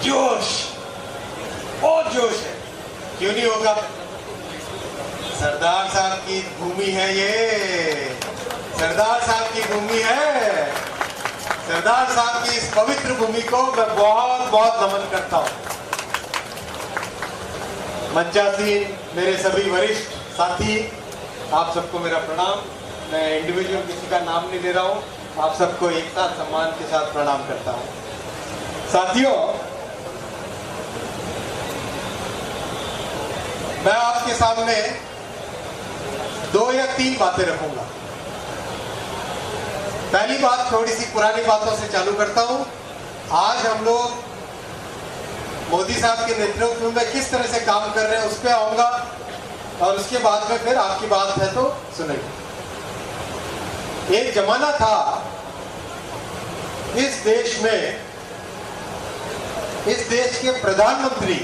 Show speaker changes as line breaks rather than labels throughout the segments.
जोश, बहुत जोश है। क्यों नहीं होगा? सरदार साहब की भूमि है ये, सरदार साहब की भूमि है। सरदार साहब की इस पवित्र भूमि को मैं बहुत बहुत नमन करता हूं। मंचासीन मेरे सभी वरिष्ठ साथी, आप सबको मेरा प्रणाम। मैं इंडिविजुअल किसी का नाम नहीं ले रहा हूं, आप सबको एक साथ सम्मान के साथ प्रणाम करता हूं। साथियों, मैं आपके सामने 2 या 3 बातें रखूंगा। पहली बात थोड़ी सी पुरानी बातों से चालू करता हूं। आज हम लोग मोदी साहब के नेतृत्व में किस तरह से काम कर रहे हैं उस पर आऊंगा, और उसके बाद में फिर आपकी बात है तो सुनेंगे। एक जमाना था इस देश में, इस देश के प्रधानमंत्री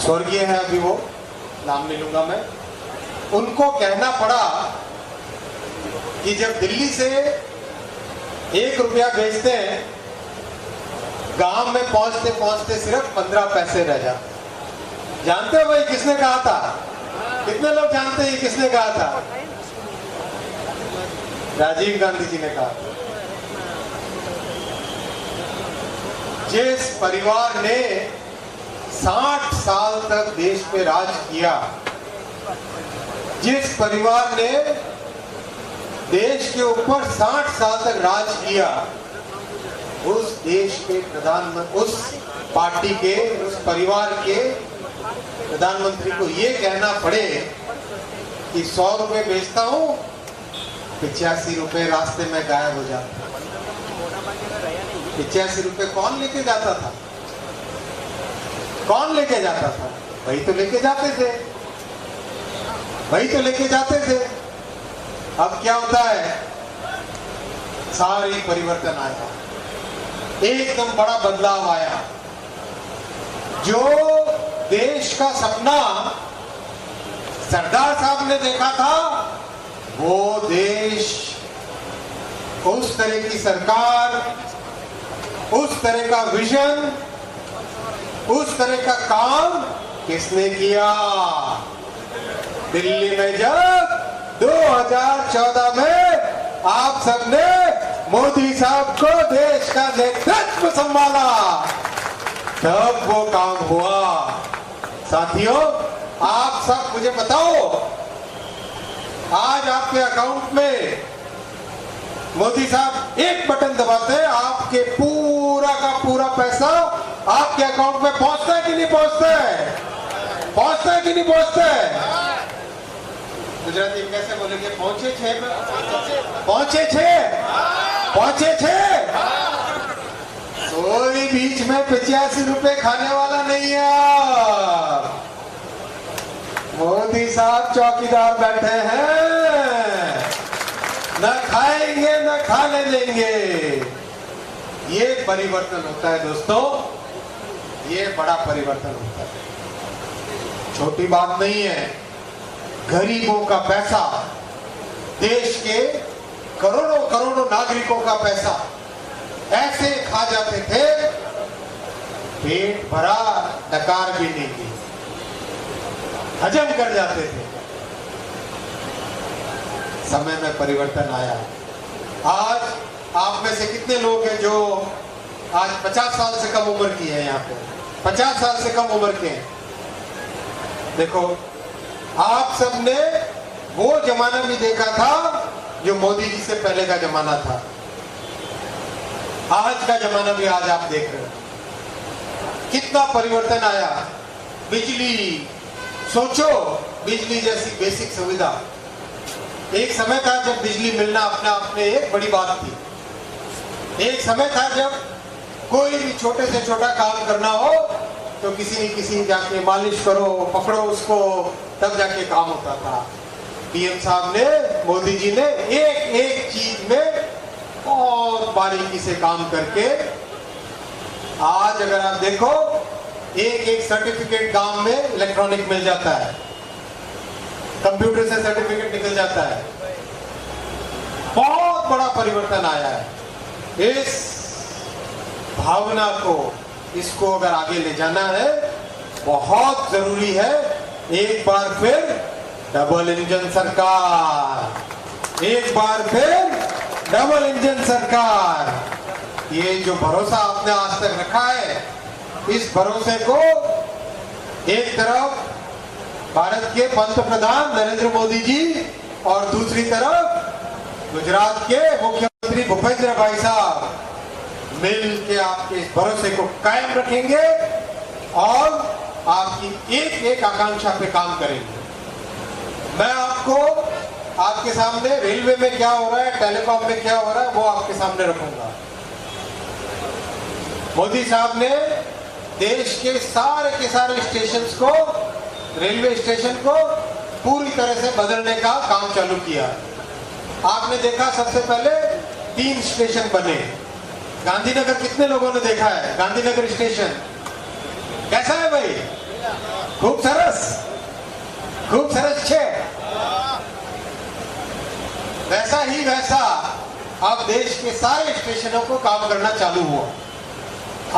स्वर्गीय है अभी, वो नाम नहीं लूंगा मैं, उनको कहना पड़ा कि जब दिल्ली से 1 रुपया भेजते हैं, गांव में पहुंचते पहुंचते सिर्फ 15 पैसे रह जाते। जानते हो भाई किसने कहा था? कितने लोग जानते हैं किसने कहा था? राजीव गांधी जी ने कहा। जिस परिवार ने 60 साल तक देश पे राज किया, जिस परिवार ने देश के ऊपर 60 साल तक राज किया, उस देश के प्रधानमंत्री, उस पार्टी के, उस परिवार के प्रधानमंत्री को ये कहना पड़े कि 100 रुपए बेचता हूं, 85 रुपए रास्ते में गायब हो जाते। 85 रुपए कौन लेके जाता था? कौन लेके जाता था? वही तो लेके जाते थे, वही तो लेके जाते थे। अब क्या होता है? सारी परिवर्तन आया, एकदम बड़ा बदलाव आया। जो देश का सपना सरदार साहब ने देखा था, वो देश, उस तरह की सरकार, उस तरह का विजन, उस तरह का काम किसने किया? दिल्ली में जब 2014 में आप सबने मोदी साहब को देश का नेतृत्व संभाला, तब वो काम हुआ। साथियों, आप सब मुझे बताओ, आज आपके अकाउंट में मोदी साहब एक बटन दबाते हैं, आपके पूरा का पूरा पैसा आपके अकाउंट में पहुंचता है कि नहीं पहुंचता है? पहुंचता है कि नहीं पहुंचता है? गुजराती में कैसे बोलेंगे? पहुंचे छे, पहुंचे छे, पहुंचे छे। कोई बीच में 85 रुपए खाने वाला नहीं है। मोदी साहब चौकीदार बैठे हैं, न खाएंगे न खाने देंगे। ये परिवर्तन होता है दोस्तों, ये बड़ा परिवर्तन होता है, छोटी बात नहीं है। गरीबों का पैसा, देश के करोड़ों करोड़ों नागरिकों का पैसा ऐसे खा जाते थे, पेट भरा, डकार भी नहीं की, हजम कर जाते थे। समय में परिवर्तन आया। आज आप में से कितने लोग हैं जो आज 50 साल से कम उम्र की है? यहाँ पे 50 साल से कम उम्र के हैं। देखो, आप सबने वो जमाना भी देखा था जो मोदी जी से पहले का जमाना था। आज का जमाना भी आज आप देख रहे हो, कितना परिवर्तन आया। बिजली, सोचो, बिजली जैसी बेसिक सुविधा, एक समय था जब बिजली मिलना अपने आप में एक बड़ी बात थी। एक समय था जब कोई भी छोटे से छोटा काम करना हो तो किसी न किसी जाके मालिश करो, पकड़ो उसको, तब जाके काम होता था। पीएम साहब ने, मोदी जी ने एक एक चीज में बहुत बारीकी से काम करके, आज अगर आप देखो, एक एक सर्टिफिकेट गांव में इलेक्ट्रॉनिक मिल जाता है, कंप्यूटर से सर्टिफिकेट निकल जाता है। बहुत बड़ा परिवर्तन आया है। इस भावना को, इसको अगर आगे ले जाना है, बहुत जरूरी है एक बार फिर डबल इंजन सरकार, एक बार फिर डबल इंजन सरकार। ये जो भरोसा आपने आज तक रखा है, इस भरोसे को एक तरफ भारत के पंत प्रधान नरेंद्र मोदी जी और दूसरी तरफ गुजरात के मुख्यमंत्री भूपेंद्र भाई साहब मिल के आपके इस भरोसे को कायम रखेंगे और आपकी एक एक आकांक्षा पे काम करेंगे। मैं आपको आपके सामने रेलवे में क्या हो रहा है, टेलीकॉम में क्या हो रहा है, वो आपके सामने रखूंगा। मोदी साहब ने देश के सारे स्टेशंस को, रेलवे स्टेशन को पूरी तरह से बदलने का काम चालू किया। आपने देखा सबसे पहले 3 स्टेशन बने। गांधीनगर कितने लोगों ने देखा है? गांधीनगर स्टेशन कैसा है भाई? खूब सरस, खूब सरस छे। वैसा ही वैसा अब देश के सारे स्टेशनों को काम करना चालू हुआ।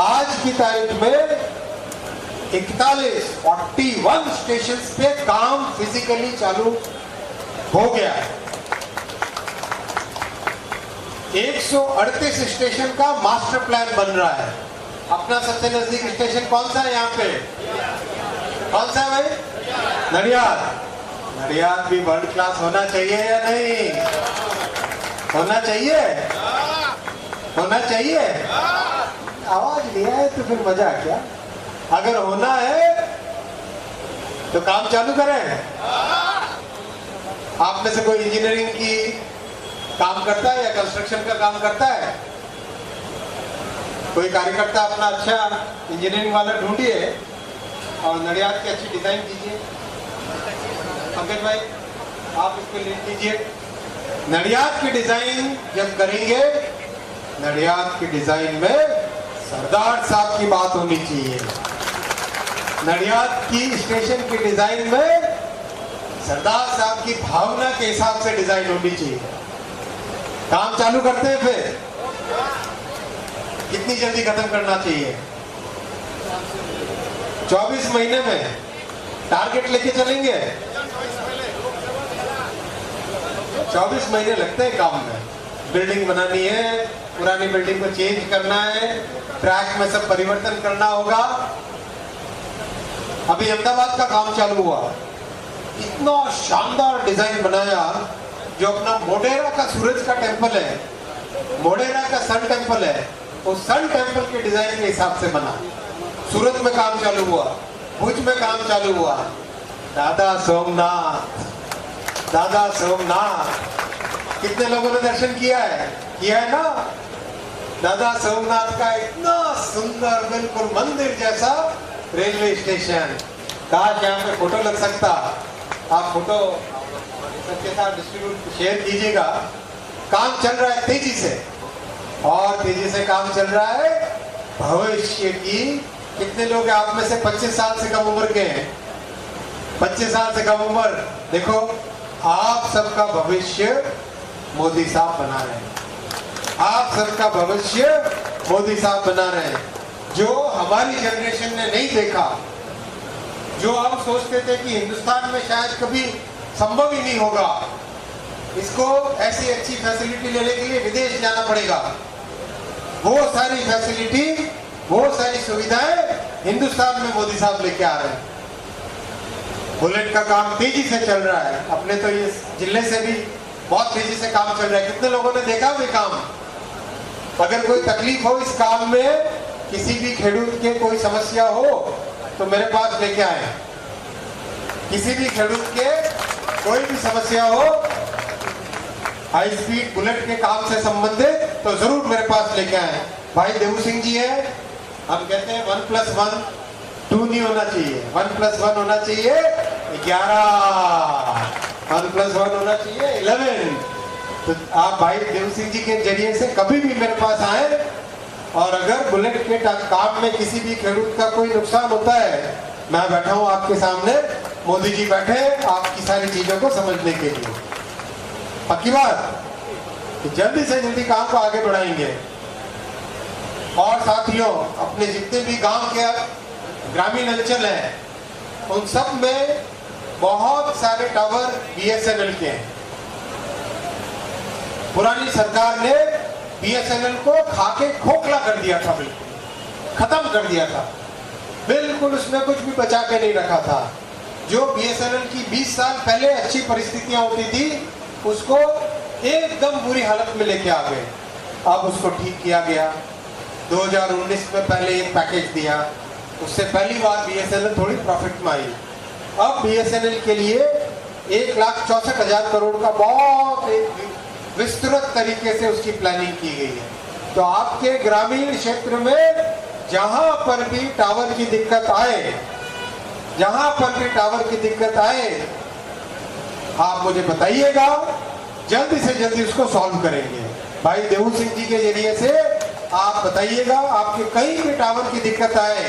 आज की तारीख में 41 स्टेशन पे काम फिजिकली चालू हो गया है। 138 स्टेशन का मास्टर प्लान बन रहा है। अपना सबसे नजदीक स्टेशन कौन सा है यहाँ पे? कौन सा है भाई? नडियाद। नडियाद भी वर्ल्ड क्लास होना चाहिए या नहीं? होना चाहिए, होना चाहिए। आवाज नहीं आए तो फिर मजा क्या? अगर होना है तो काम चालू करें। आप में से कोई इंजीनियरिंग की काम करता है या कंस्ट्रक्शन का काम करता है? कोई कार्यकर्ता अपना अच्छा इंजीनियरिंग वाला ढूंढिए और नडियाद की अच्छी डिजाइन कीजिए। पंकज भाई आप इसको लीड कीजिए। नडियाद की डिजाइन जब करेंगे, नडियाद की डिजाइन में सरदार साहब की बात होनी चाहिए। नडियाद की स्टेशन की डिजाइन में सरदार साहब की भावना के हिसाब से डिजाइन होनी चाहिए। काम चालू करते हैं फिर कितनी जल्दी खत्म करना चाहिए? 24 महीने में टारगेट लेके चलेंगे। 24 महीने लगते हैं काम में। बिल्डिंग बनानी है, पुरानी बिल्डिंग को चेंज करना है, ट्रैक में सब परिवर्तन करना होगा। अभी अहमदाबाद का काम चालू हुआ, इतना शानदार डिजाइन बनाया। जो अपना मोढेरा का सूरज का टेम्पल है, मोढेरा का सन टेम्पल है, वो सन टेम्पल के डिजाइन के हिसाब से बना। सूरत में काम चालू हुआ, भुज में काम चालू हुआ। दादा सोमनाथ, दादा सोमनाथ, कितने लोगों ने दर्शन किया है? किया है ना? दादा सोमनाथ का इतना सुंदर, बिल्कुल मंदिर जैसा रेलवे स्टेशन। काश यहाँ पे फोटो लग सकता। आप फोटो सबके साथ डिस्ट्रीब्यूट शेयर कीजिएगा। काम चल रहा है तेजी से, और तेजी से काम चल रहा है। भविष्य की कितने लोग हैं आप में से 25 साल से कम उम्र के हैं? 25 साल से कम उम्र। देखो आप सबका भविष्य मोदी साहब बना रहे हैं। आप सबका भविष्य मोदी साहब बना रहे हैं। जो हमारी जनरेशन ने नहीं देखा, जो हम सोचते थे कि हिंदुस्तान में शायद कभी संभव ही नहीं होगा, इसको ऐसी अच्छी फैसिलिटी लेने के लिए विदेश जाना पड़ेगा। वो सारी फैसिलिटी, वो सारी सुविधाएं हिंदुस्तान में मोदी साहब लेके आ रहे हैं। बुलेट का काम तेजी से चल रहा है। अपने तो ये जिले से भी बहुत तेजी से काम चल रहा है। कितने लोगों ने देखा वो काम? अगर कोई तकलीफ हो इस काम में, किसी भी खेडूत के कोई समस्या हो तो मेरे पास लेके आए। किसी भी खेडूत के कोई भी समस्या हो हाई स्पीड बुलेट के काम से संबंधित, तो जरूर मेरे पास लेके आए। भाई देवू सिंह जी है। हम कहते हैं 1+1 2 नहीं होना चाहिए, 1+1 होना चाहिए 11, 1+1 होना चाहिए 11। तो आप भाई देव सिंह जी के जरिए से कभी भी मेरे पास आए, और अगर बुलेट के काम में किसी भी खेडूत का कोई नुकसान होता है, मैं बैठा हूं आपके सामने, मोदी जी बैठे आपकी सारी चीजों को समझने के लिए। पक्की बात, तो जल्दी से जल्दी काम को आगे बढ़ाएंगे। और साथियों, अपने जितने भी गांव के ग्रामीण अंचल हैं उन सब में बहुत सारे टावर बीएसएनएल के हैं। पुरानी सरकार ने बीएसएनएल को खाके खोखला कर दिया था, बिल्कुल खत्म कर दिया था, बिल्कुल उसमें कुछ भी बचा के नहीं रखा था। जो बीएसएनएल की 20 साल पहले अच्छी परिस्थितियां होती थी उसको एकदम बुरी हालत में लेके आ गए। अब उसको ठीक किया गया। 2019 में पहले एक पैकेज दिया, उससे पहली बार बीएसएनएल थोड़ी प्रॉफिट में आई। अब बीएसएनएल के लिए 1,64,000 करोड़ का बहुत एक विस्तृत तरीके से उसकी प्लानिंग की गई है। तो आपके ग्रामीण क्षेत्र में जहां पर भी टावर की दिक्कत आए, जहां पर भी टावर की दिक्कत आए, आप मुझे बताइएगा, जल्दी से जल्दी उसको सॉल्व करेंगे। भाई देवू सिंह जी के जरिए से आप बताइएगा, आपके कहीं भी टावर की दिक्कत आए,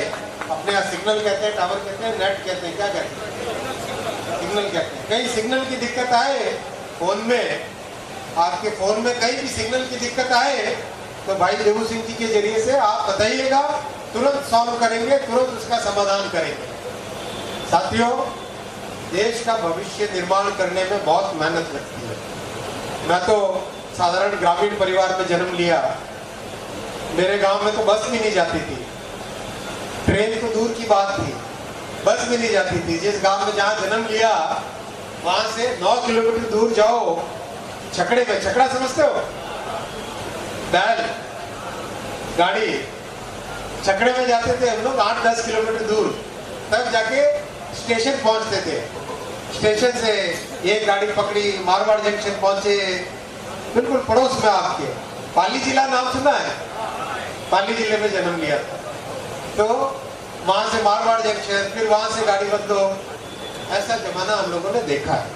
अपने यहाँ सिग्नल कहते हैं, टावर कहते हैं, नेट कहते हैं, क्या कहते हैं, सिग्नल कहते हैं, कहीं सिग्नल की दिक्कत आए फोन में, आपके फोन में कहीं भी सिग्नल की दिक्कत आए तो भाई देवू सिंह जी के जरिए से आप बताइएगा, तुरंत सॉल्व करेंगे, तुरंत उसका समाधान करेंगे। साथियों, देश का भविष्य निर्माण करने में बहुत मेहनत लगती है। मैं तो साधारण ग्रामीण परिवार में जन्म लिया, मेरे गांव में तो बस भी नहीं जाती थी, ट्रेन तो दूर की बात थी, बस भी नहीं जाती थी। जिस गांव में जहां जन्म लिया वहां से 9 किलोमीटर दूर जाओ छकड़े में, छकड़ा समझते हो, बैल गाड़ी, छकड़े में जाते थे हम लोग 8-10 किलोमीटर दूर, तब जाके स्टेशन पहुंचते थे। स्टेशन से एक गाड़ी पकड़ी, मारवाड़ जंक्शन पहुंचे, बिल्कुल पड़ोस में आपके। पाली जिला नाम सुना है? पाली जिले में जन्म लिया था, तो वहां से मारवाड़ जंक्शन, फिर वहां से गाड़ी बदलो, ऐसा जमाना हम लोगों ने देखा है।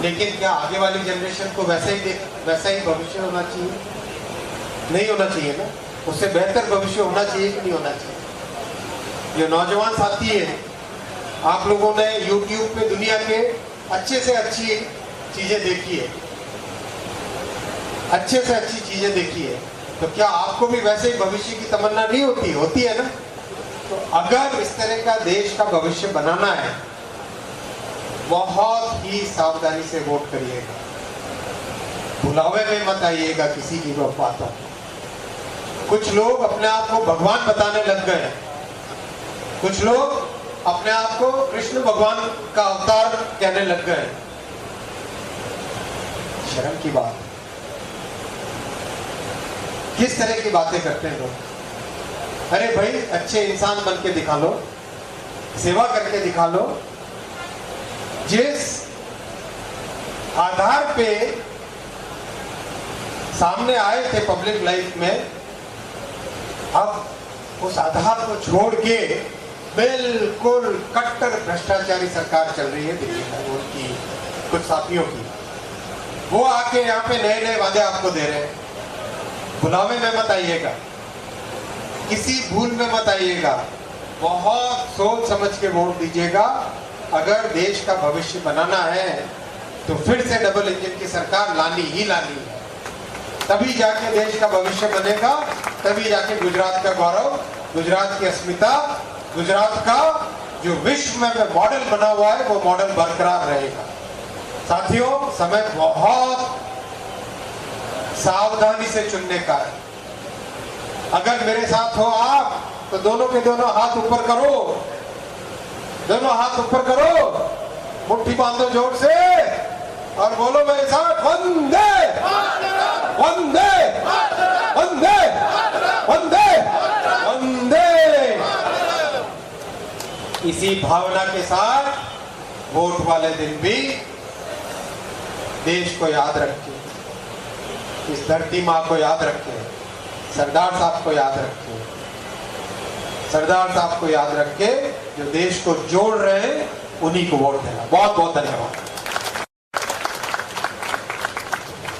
लेकिन क्या आगे वाली जनरेशन को वैसा ही भविष्य होना चाहिए? नहीं होना चाहिए ना, उससे बेहतर भविष्य होना चाहिए कि नहीं होना चाहिए? जो नौजवान साथी है, आप लोगों ने YouTube पे दुनिया के अच्छे से अच्छी चीजें देखी है, अच्छे से अच्छी चीजें देखी है, तो क्या आपको भी वैसे ही भविष्य की तमन्ना नहीं होती? होती है ना। तो अगर इस तरह का देश का भविष्य बनाना है, बहुत ही सावधानी से वोट करिएगा, बुलावे में मत आइएगा किसी की बातों। कुछ लोग अपने आप को भगवान बताने लग गए, कुछ लोग अपने आप को कृष्ण भगवान का अवतार कहने लग गए। शर्म की बात। किस तरह की बातें करते हैं लोग? अरे भाई, अच्छे इंसान बन के दिखा लो, सेवा करके दिखा लो। जिस आधार पे सामने आए थे पब्लिक लाइफ में, अब उस आधार को छोड़ के बिल्कुल कट्टर भ्रष्टाचारी सरकार चल रही है दिल्ली में, उनकी कुछ साथियों की। वो आके यहाँ पे नए नए वादे आपको दे रहे हैं। बुलावे में मत आइएगा, किसी भूल में मत आइएगा, बहुत सोच समझ के वोट दीजिएगा। अगर देश का भविष्य बनाना है तो फिर से डबल इंजन की सरकार लानी ही लानी है, तभी जाके देश का भविष्य बनेगा, तभी जाके गुजरात का गौरव, गुजरात की अस्मिता, गुजरात का जो विश्व में मॉडल बना हुआ है वो मॉडल बरकरार रहेगा। साथियों, समय बहुत सावधानी से चुनने का है। अगर मेरे साथ हो आप तो दोनों के दोनों हाथ ऊपर करो, दोनों हाथ ऊपर करो, मुट्ठी बांधो जोर से और बोलो मेरे साथ, वंदे वंदे वंदे वंदे वंदे। इसी भावना के साथ वोट वाले दिन भी देश को याद रखें, इस धरती माँ को याद रखें, सरदार साहब को याद रखें, सरदार साहब को याद रख के जो देश को जोड़ रहे हैं उन्हीं को वोट देना। बहुत बहुत धन्यवाद।